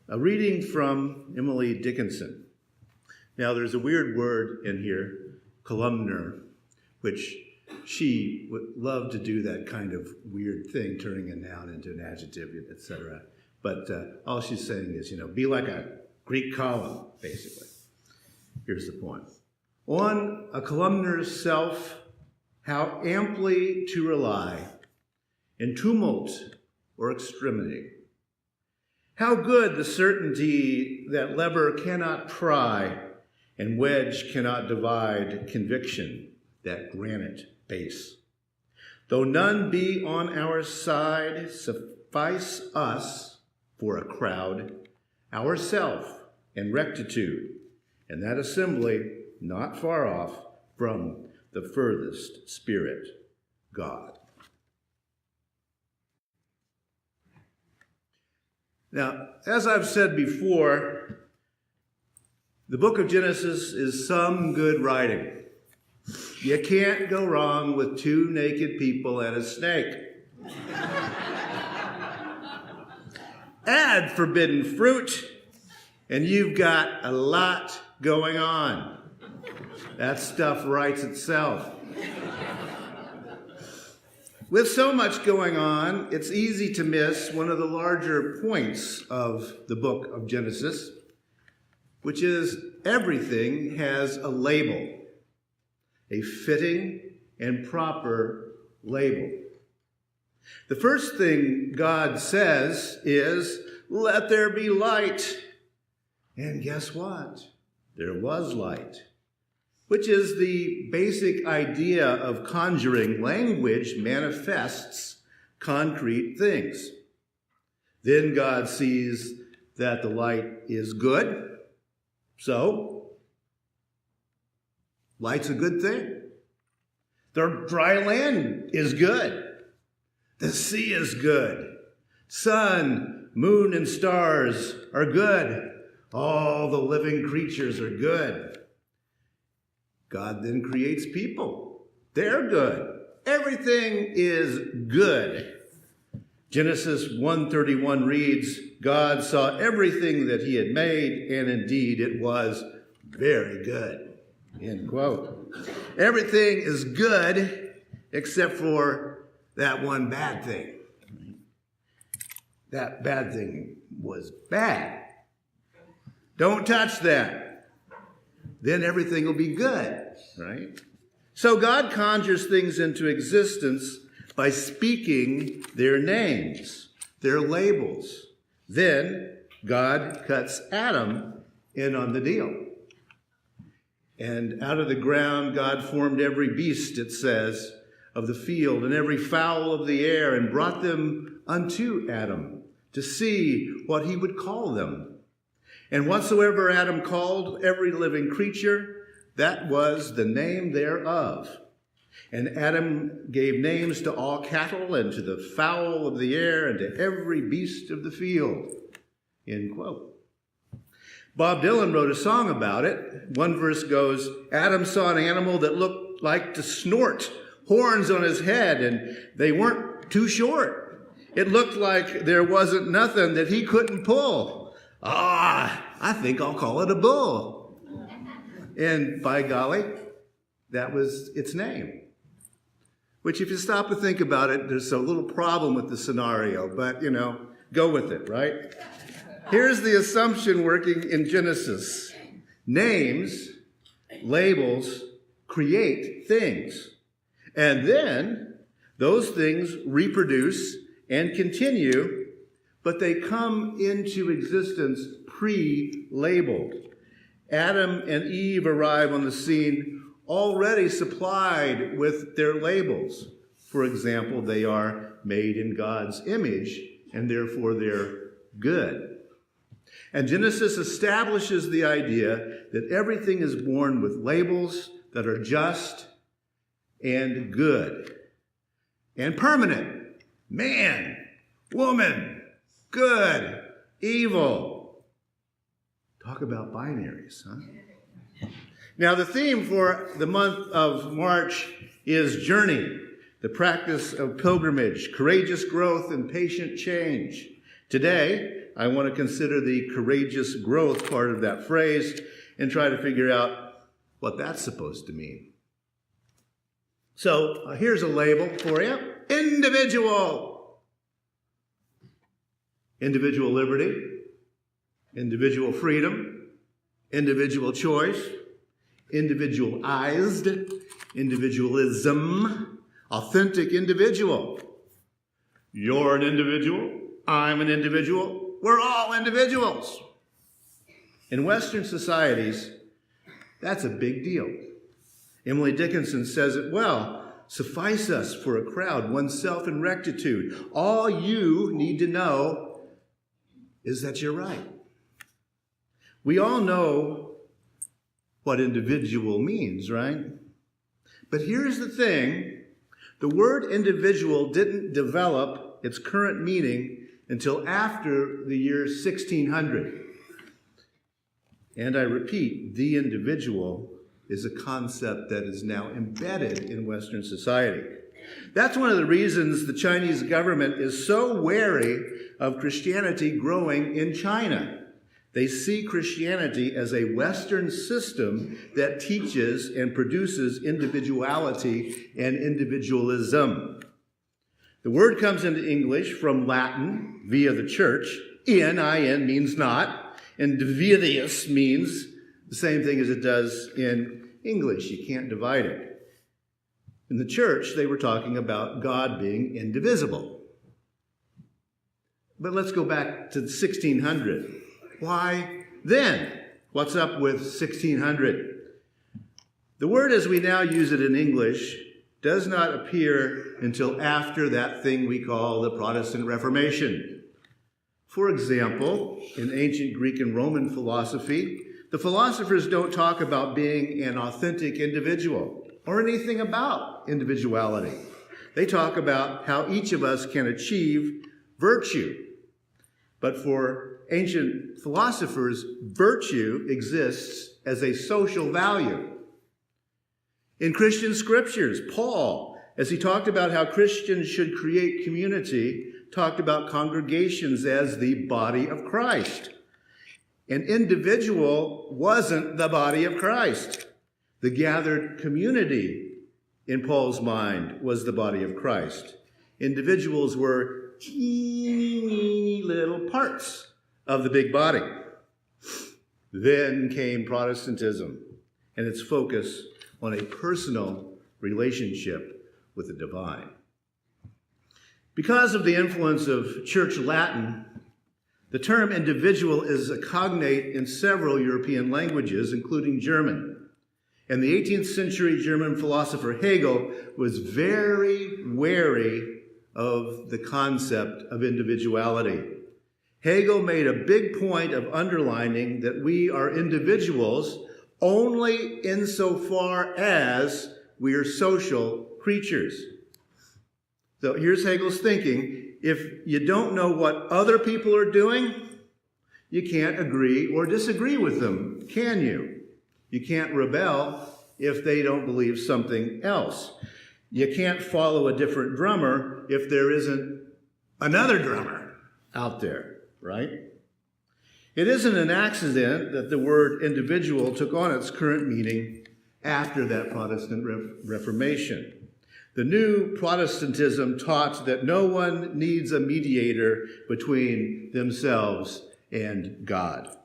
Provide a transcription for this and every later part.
A reading from Emily Dickinson. Now, there's a weird word in here, columnar, which she would love to do that kind of weird thing, turning a noun into an adjective, etc. But all she's saying is, be like a Greek column, basically. Here's the point. On a columnar's self, how amply to rely in tumult or extremity. How good the certainty that lever cannot pry and wedge cannot divide conviction, that granite base. Though none be on our side, suffice us for a crowd, ourself and rectitude, and that assembly not far off from the furthest spirit, God. Now, as I've said before, the book of Genesis is some good writing. You can't go wrong with two naked people and a snake. Add forbidden fruit, and you've got a lot going on. That stuff writes itself. With so much going on, it's easy to miss one of the larger points of the book of Genesis, which is everything has a label, a fitting and proper label. The first thing God says is, "Let there be light." And guess what? There was light, which is the basic idea of conjuring. Language manifests concrete things. Then God sees that the light is good. So, light's a good thing. The dry land is good. The sea is good. Sun, moon, and stars are good. All the living creatures are good. God then creates people. They're good. Everything is good. Genesis 1:31 reads, God saw everything that he had made, and indeed it was very good. End quote. Everything is good except for that one bad thing. That bad thing was bad. Don't touch that. Then everything will be good, right? So God conjures things into existence by speaking their names, their labels. Then God cuts Adam in on the deal. And out of the ground, God formed every beast, it says, of the field and every fowl of the air, and brought them unto Adam to see what he would call them. And whatsoever Adam called every living creature, that was the name thereof. And Adam gave names to all cattle and to the fowl of the air and to every beast of the field. End quote. Bob Dylan wrote a song about it. One verse goes, Adam saw an animal that looked like to snort, horns on his head, and they weren't too short. It looked like there wasn't nothing that he couldn't pull. I think I'll call it a bull. And by golly, that was its name. Which, if you stop to think about it, there's a little problem with the scenario, but, go with it, right? Here's the assumption working in Genesis. Names, labels, create things. And then those things reproduce and continue, but they come into existence pre-labeled. Adam and Eve arrive on the scene already supplied with their labels. For example, they are made in God's image, and therefore they're good. And Genesis establishes the idea that everything is born with labels that are just and good and permanent. Man, woman, good, evil. Talk about binaries, huh? Now, the theme for the month of March is journey, the practice of pilgrimage, courageous growth, and patient change. Today, I want to consider the courageous growth part of that phrase and try to figure out what that's supposed to mean. So here's a label for you. Individual. Individual liberty, individual freedom, individual choice, individualized, individualism, authentic individual. You're an individual, I'm an individual, we're all individuals. In Western societies, that's a big deal. Emily Dickinson says it well. Suffice us for a crowd, oneself in rectitude. All you need to know is that you're right. We all know what individual means, right? But here's the thing. The word individual didn't develop its current meaning until after the year 1600. And I repeat, the individual is a concept that is now embedded in Western society. That's one of the reasons the Chinese government is so wary of Christianity growing in China. They see Christianity as a Western system that teaches and produces individuality and individualism. The word comes into English from Latin via the church. In means not, and dividius means the same thing as it does in English. You can't divide it. In the church, they were talking about God being indivisible. But let's go back to 1600. Why then? What's up with 1600? The word as we now use it in English does not appear until after that thing we call the Protestant Reformation. For example, in ancient Greek and Roman philosophy, the philosophers don't talk about being an authentic individual or anything about individuality. They talk about how each of us can achieve virtue. But for ancient philosophers, virtue exists as a social value. In Christian scriptures, Paul, as he talked about how Christians should create community, talked about congregations as the body of Christ. An individual wasn't the body of Christ. The gathered community, in Paul's mind, was the body of Christ. Individuals were teeny little parts of the big body. Then came Protestantism and its focus on a personal relationship with the divine. Because of the influence of Church Latin, the term individual is a cognate in several European languages, including German. And the 18th century German philosopher Hegel was very wary of the concept of individuality. Hegel made a big point of underlining that we are individuals only insofar as we are social creatures. So here's Hegel's thinking. If you don't know what other people are doing, you can't agree or disagree with them, can you? You can't rebel if they don't believe something else. You can't follow a different drummer if there isn't another drummer out there, right? It isn't an accident that the word individual took on its current meaning after that Protestant Reformation. The new Protestantism taught that no one needs a mediator between themselves and God.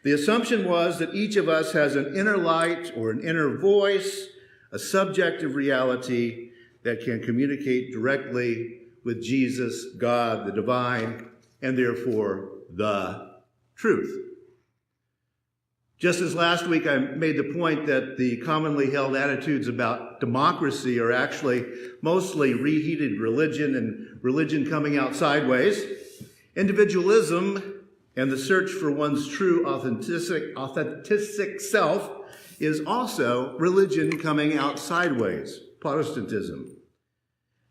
The assumption was that each of us has an inner light or an inner voice, a subjective reality that can communicate directly with Jesus, God, the divine, and therefore the truth. Just as last week I made the point that the commonly held attitudes about democracy are actually mostly reheated religion and religion coming out sideways, individualism and the search for one's true authentic self is also religion coming out sideways, Protestantism.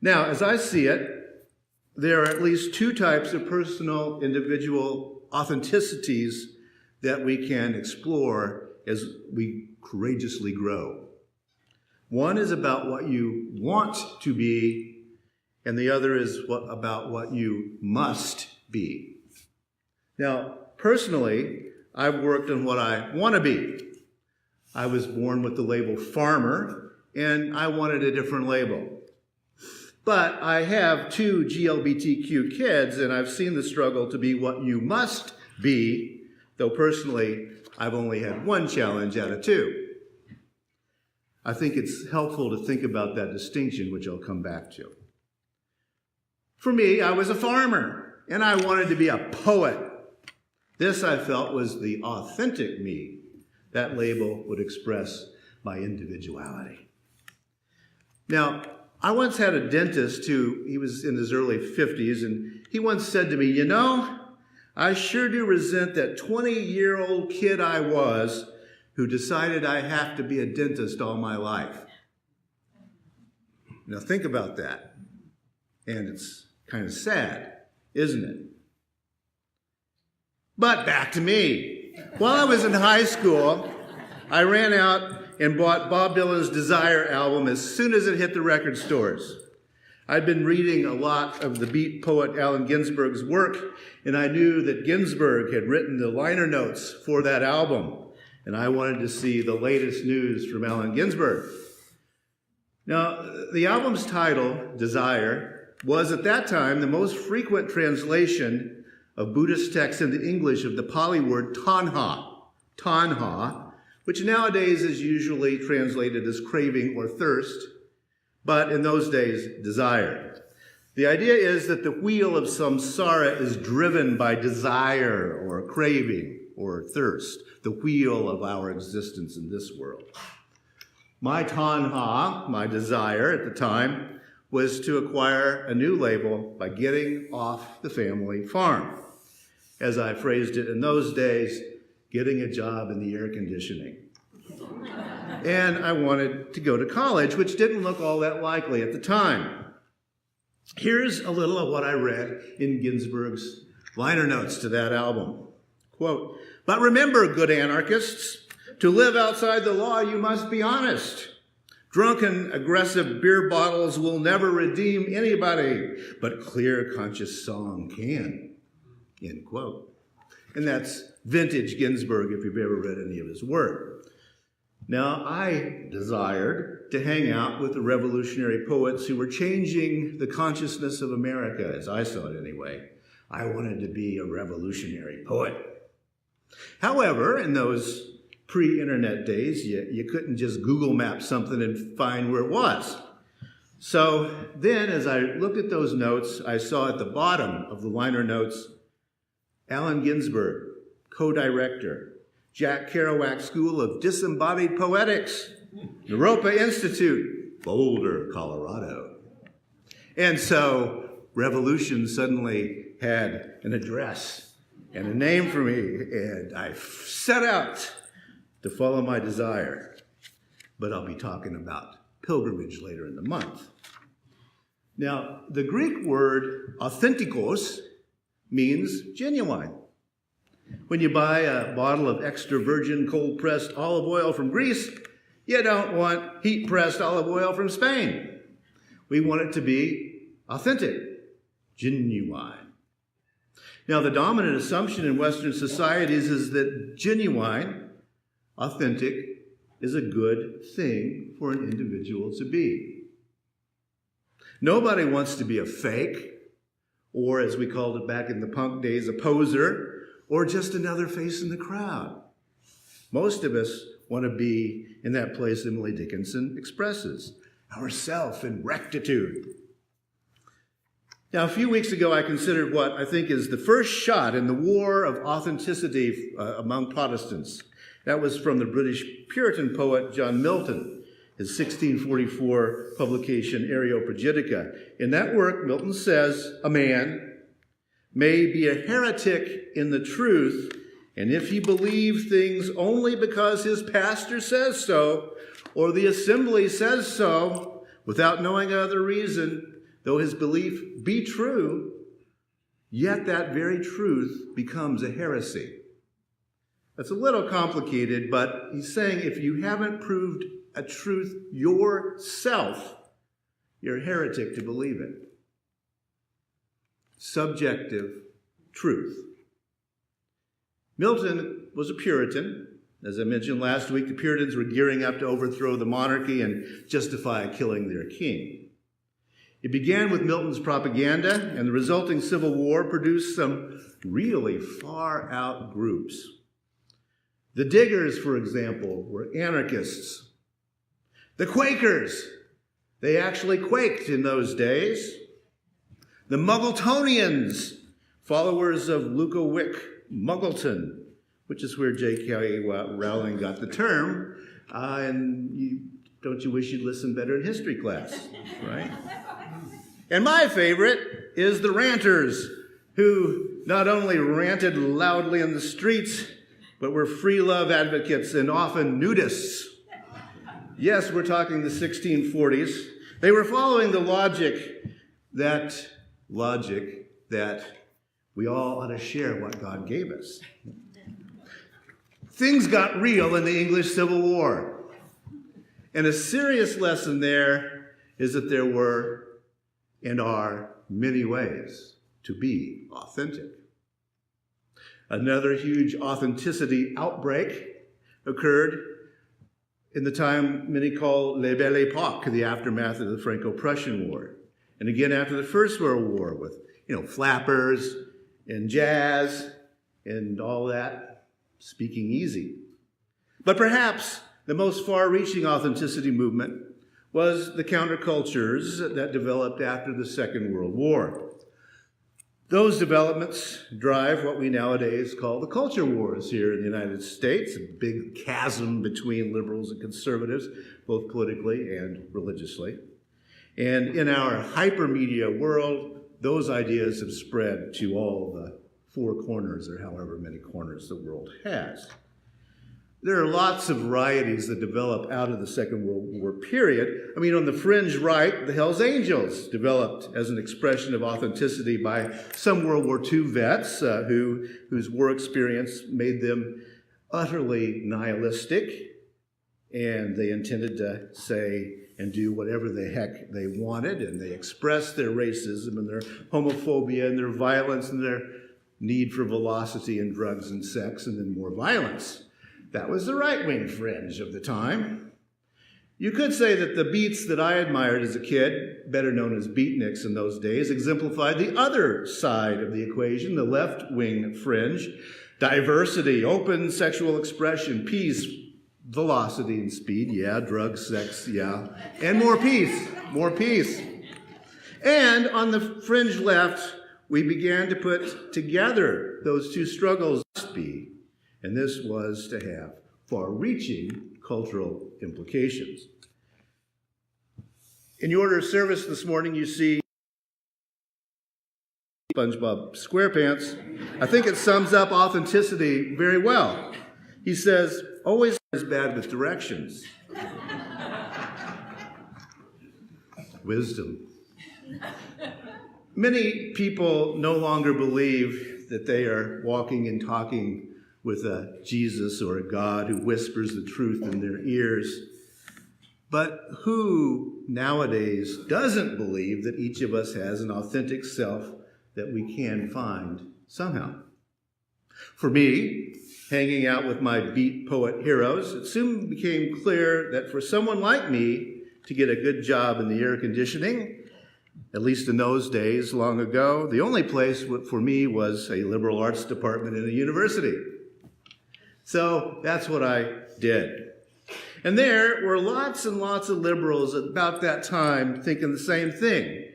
Now, as I see it, there are at least two types of personal individual authenticities that we can explore as we courageously grow. One is about what you want to be, and the other is about what you must be. Now, personally, I've worked on what I want to be. I was born with the label farmer, and I wanted a different label. But I have 2 GLBTQ kids, and I've seen the struggle to be what you must be, though personally, I've only had 1 challenge out of 2. I think it's helpful to think about that distinction, which I'll come back to. For me, I was a farmer, and I wanted to be a poet. This, I felt, was the authentic me. That label would express my individuality. Now, I once had a dentist he was in his early 50s, and he once said to me, "You know, I sure do resent that 20-year-old kid I was who decided I have to be a dentist all my life." Now, think about that. And it's kind of sad, isn't it? But back to me. While I was in high school, I ran out and bought Bob Dylan's Desire album as soon as it hit the record stores. I'd been reading a lot of the beat poet Allen Ginsberg's work, and I knew that Ginsberg had written the liner notes for that album, and I wanted to see the latest news from Allen Ginsberg. Now, the album's title, Desire, was at that time the most frequent translation of Buddhist texts into English of the Pali word tanha, which nowadays is usually translated as craving or thirst, but in those days, desire. The idea is that the wheel of samsara is driven by desire or craving or thirst, the wheel of our existence in this world. My tanha, my desire at the time, was to acquire a new label by getting off the family farm. As I phrased it in those days, getting a job in the air conditioning. And I wanted to go to college, which didn't look all that likely at the time. Here's a little of what I read in Ginsberg's liner notes to that album. Quote, "But remember, good anarchists, to live outside the law, you must be honest. Drunken, aggressive beer bottles will never redeem anybody, but clear, conscious song can." End quote. And that's vintage Ginsberg if you've ever read any of his work. Now, I desired to hang out with the revolutionary poets who were changing the consciousness of America, as I saw it anyway. I wanted to be a revolutionary poet. However, in those pre-internet days, you couldn't just Google map something and find where it was. So then, as I looked at those notes, I saw at the bottom of the liner notes, Allen Ginsberg, co-director, Jack Kerouac School of Disembodied Poetics, Naropa Institute, Boulder, Colorado. And so revolution suddenly had an address and a name for me, and I set out to follow my desire. But I'll be talking about pilgrimage later in the month. Now, the Greek word authentikos means genuine. When you buy a bottle of extra virgin cold-pressed olive oil from Greece, you don't want heat-pressed olive oil from Spain. We want it to be authentic, genuine. Now, the dominant assumption in Western societies is that genuine, authentic, is a good thing for an individual to be. Nobody wants to be a fake, or as we called it back in the punk days, a poser, or just another face in the crowd. Most of us want to be in that place Emily Dickinson expresses, ourself in rectitude. Now, a few weeks ago, I considered what I think is the first shot in the war of authenticity among Protestants. That was from the British Puritan poet John Milton, his 1644 publication, Areopagitica. In that work, Milton says, a man may be a heretic in the truth, and if he believe things only because his pastor says so, or the assembly says so, without knowing other reason, though his belief be true, yet that very truth becomes a heresy. That's a little complicated, but he's saying if you haven't proved a truth yourself, you're a heretic to believe it. Subjective truth. Milton was a Puritan. As I mentioned last week, the Puritans were gearing up to overthrow the monarchy and justify killing their king. It began with Milton's propaganda, and the resulting Civil War produced some really far-out groups. The Diggers, for example, were anarchists. The Quakers, they actually quaked in those days. The Muggletonians, followers of Ludowick Muggleton, which is where J.K. Rowling got the term, don't you wish you'd listened better in history class, right? And my favorite is the Ranters, who not only ranted loudly in the streets, but were free love advocates and often nudists. Yes, we're talking the 1640s. They were following the logic that we all ought to share what God gave us. Things got real in the English Civil War. And a serious lesson there is that there were and are many ways to be authentic. Another huge authenticity outbreak occurred in the time many call La Belle Époque, the aftermath of the Franco-Prussian War. And again after the First World War with, flappers and jazz and all that, speaking easy. But perhaps the most far-reaching authenticity movement was the countercultures that developed after the Second World War. Those developments drive what we nowadays call the culture wars here in the United States, a big chasm between liberals and conservatives, both politically and religiously. And in our hypermedia world, those ideas have spread to all the four corners, or however many corners the world has. There are lots of varieties that develop out of the Second World War period. On the fringe right, the Hells Angels developed as an expression of authenticity by some World War II vets whose war experience made them utterly nihilistic, and they intended to say and do whatever the heck they wanted, and they expressed their racism and their homophobia and their violence and their need for velocity and drugs and sex and then more violence. That was the right-wing fringe of the time. You could say that the beats that I admired as a kid, better known as beatniks in those days, exemplified the other side of the equation, the left-wing fringe. Diversity, open sexual expression, peace, velocity and speed, yeah, drugs, sex, yeah, and more peace. And on the fringe left, we began to put together those two struggles, and this was to have far-reaching cultural implications. In your order of service this morning, you see SpongeBob SquarePants. I think it sums up authenticity very well. He says, always is bad with directions. Wisdom. Many people no longer believe that they are walking and talking with a Jesus or a God who whispers the truth in their ears. But who nowadays doesn't believe that each of us has an authentic self that we can find somehow? For me, hanging out with my beat poet heroes, it soon became clear that for someone like me to get a good job in the air conditioning, at least in those days long ago, the only place for me was a liberal arts department in a university. So that's what I did. And there were lots and lots of liberals at about that time thinking the same thing.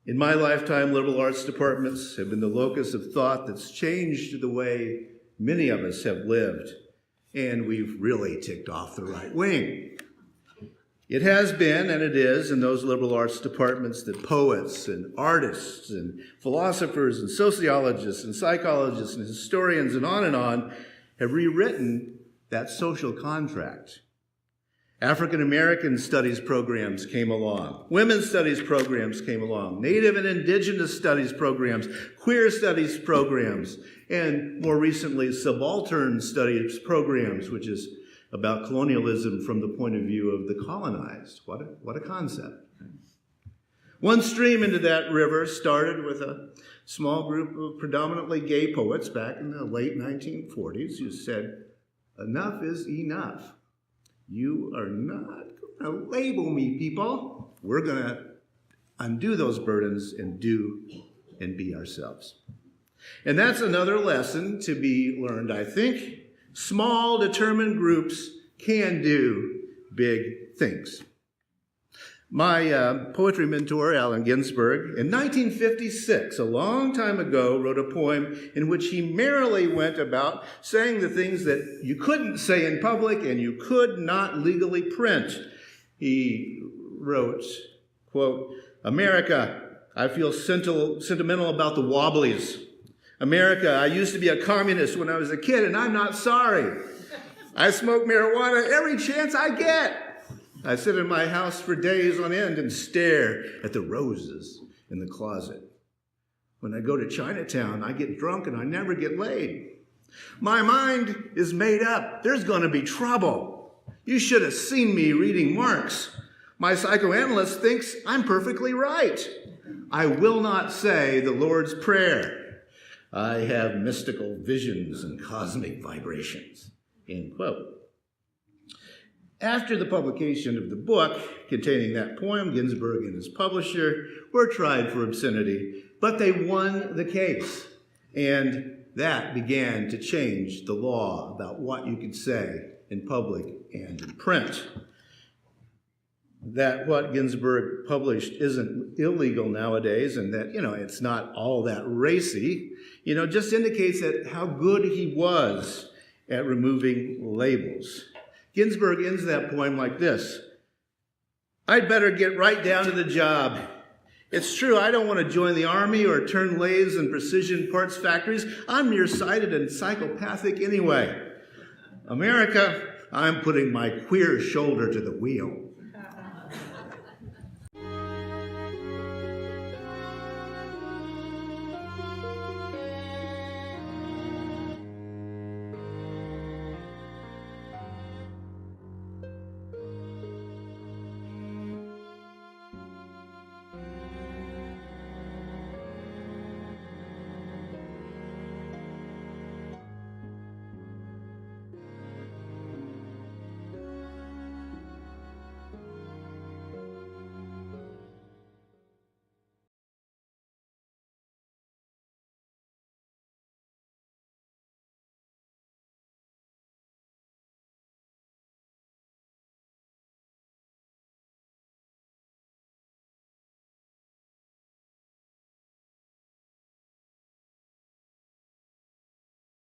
In my lifetime, liberal arts departments have been the locus of thought that's changed the way many of us have lived, and we've really ticked off the right wing. It has been, and it is, in those liberal arts departments that poets and artists and philosophers and sociologists and psychologists and historians and on have rewritten that social contract. African American studies programs came along. Women's studies programs came along. Native and indigenous studies programs. Queer studies programs. And more recently, subaltern studies programs, which is about colonialism from the point of view of the colonized. What a concept. One stream into that river started with a small group of predominantly gay poets back in the late 1940s who said, enough is enough. You are not going to label me, people. We're going to undo those burdens and do and be ourselves. And that's another lesson to be learned, I think. Small, determined groups can do big things. My poetry mentor, Allen Ginsberg, in 1956, a long time ago, wrote a poem in which he merrily went about saying the things that you couldn't say in public and you could not legally print. He wrote, quote, America, I feel sentimental about the Wobblies. America, I used to be a communist when I was a kid, and I'm not sorry. I smoke marijuana every chance I get. I sit in my house for days on end and stare at the roses in the closet. When I go to Chinatown, I get drunk and I never get laid. My mind is made up. There's going to be trouble. You should have seen me reading Marx. My psychoanalyst thinks I'm perfectly right. I will not say the Lord's Prayer. I have mystical visions and cosmic vibrations. End quote. After the publication of the book containing that poem, Ginsberg and his publisher were tried for obscenity, but they won the case. And that began to change the law about what you could say in public and in print. That what Ginsberg published isn't illegal nowadays and that, it's not all that racy, just indicates that how good he was at removing labels. Ginsberg ends that poem like this. I'd better get right down to the job. It's true, I don't want to join the army or turn lathes and precision parts factories. I'm nearsighted and psychopathic anyway. America, I'm putting my queer shoulder to the wheel.